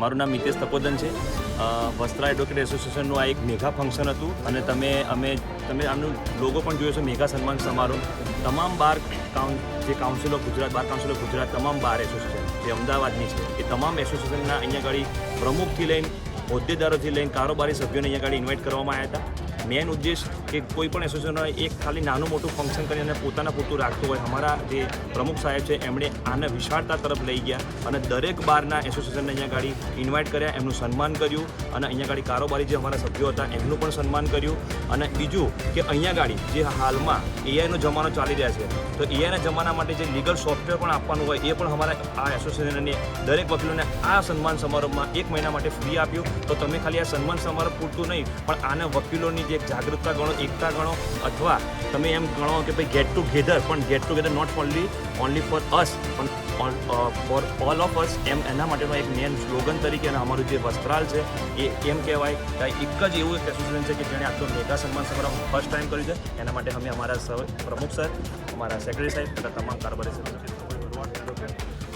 મારું નામ મિતેશ તપોદન છે. વસ્ત્રા એડવોકેટ એસોસિએશનનું આ એક મેગા ફંક્શન હતું અને તમે આમનું લોગો પણ જોયો છો, મેગા સન્માન સમારોહ. તમામ જે council of Gujarat, bar council of Gujarat, તમામ બાર એસોસિએશન જે અમદાવાદની છે એ તમામ એસોસિએશનના અહીંયા આગળ પ્રમુખથી લઈને હોદ્દેદારોથી લઈને કારોબારી સભ્યોને અહીંયા આગળ ઇન્વાઇટ કરવામાં આવ્યા હતા. મેન ઉદ્દેશ કે કોઈ પણ એસોસિએશન એક ખાલી નાનું મોટું ફંક્શન કરીને પોતાના પૂરતું રાખતું હોય. અમારા જે પ્રમુખ સાહેબ છે એમણે આને વિશાળતા તરફ લઈ ગયા અને દરેક બારના એસોસિએશનને અહીંયા ગાડી ઇન્વાઇટ કર્યા, એમનું સન્માન કર્યું અને અહીંયા ગાડી કારોબારી જે અમારા સભ્યો હતા એમનું પણ સન્માન કર્યું. અને બીજું કે અહીંયા ગાડી જે હાલમાં એઆઈનો જમાનો ચાલી રહ્યા છે, તો એઆઈના જમાના માટે જે લીગલ સોફ્ટવેર પણ આપવાનું હોય એ પણ અમારા આ એસોસિએશનને દરેક વકીલોને આ સન્માન સમારોહમાં 1 મહિના માટે ફ્રી આપ્યું. તો તમે ખાલી આ સન્માન સમારોહ પૂરતું નહીં પણ આને વકીલોની જે જાગૃતતા ગણો, એકતા ગણો, અથવા તમે એમ ગણો કે ભાઈ ગેટ ટુગેધર, પણ get together not only for us પણ ફોર ઓલ ઓફ અસ, એના માટેનો એક મેન સ્લોગન તરીકે અને અમારું જે વસ્ત્રાલ છે એ એમ કહેવાય કે એક જ એવું એક એસોસિએશન છે કે જેણે આટલો મેગા સન્માન સમારોહ ફર્સ્ટ ટાઈમ કર્યું છે. એના માટે અમે અમારા પ્રમુખ સર, અમારા સેક્રેટરી સાહેબ તથા તમામ કારોબારી સભ્યો.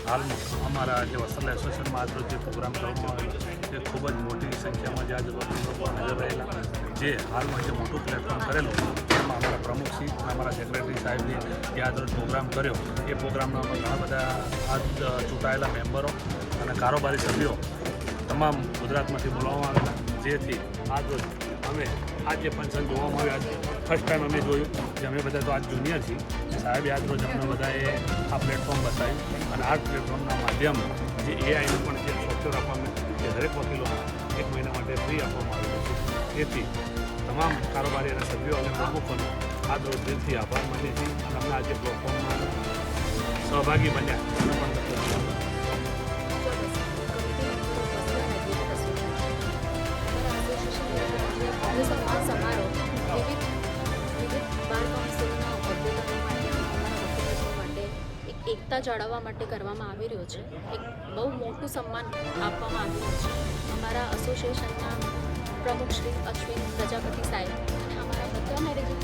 હાલમાં અમારા જે વસ્ત્રાલ એસોસિએશનમાં આજનો જે પ્રોગ્રામ કરવામાં આવેલો તે ખૂબ જ મોટી સંખ્યામાં જે આજે લોકો હાજર રહેલા, જે હાલમાં જે મોટું પ્લેટફોર્મ કરેલું એમાં અમારા પ્રમુખશ્રી અને અમારા સેક્રેટરી સાહેબે જે આજનો પ્રોગ્રામ કર્યો એ પ્રોગ્રામમાં ઘણા બધા આજ ચૂંટાયેલા મેમ્બરો અને કારોબારી સભ્યો તમામ ગુજરાતમાંથી બોલાવવામાં આવેલા, જેથી આજરોજ અમે આ જે ફંક્શન જોવામાં આવ્યું, આજ ફર્સ્ટ ટાઈમ અમે જોયું જે અમે બધા તો આજ જુનિયર છીએ. સાહેબે આજરોજ અમને બધાએ આ પ્લેટફોર્મ બતાવ્યું અને આ પ્લેટફોર્મના માધ્યમ જે એઆઈનું પણ જે સોફ્ટવેર આપવામાં જે દરેક વકીલોને 1 મહિના માટે ફ્રી આપવામાં આવેલું છે. તેથી તમામ કારોબારી અને સભ્યો અને પ્રમુખોનો આજરોજ દિલથી આભાર માનીએ છીએ અને અમને આજે પ્લેટફોર્મમાં સહભાગી બન્યા એનો પણ સન્માન સમારોહ વિવિધ બાર કાઉન્સિલના હોદ્દેદારો માટે, અમારા વકીલો માટે એક એકતા જાળવવા માટે કરવામાં આવી રહ્યો છે. એક બહુ મોટું સન્માન આપવામાં આવી રહ્યું છે. અમારા એસોસિએશનના પ્રમુખ શ્રી અશ્વિન પ્રજાપતિ સાહેબ અને અમારા બધા મેનેજિંગ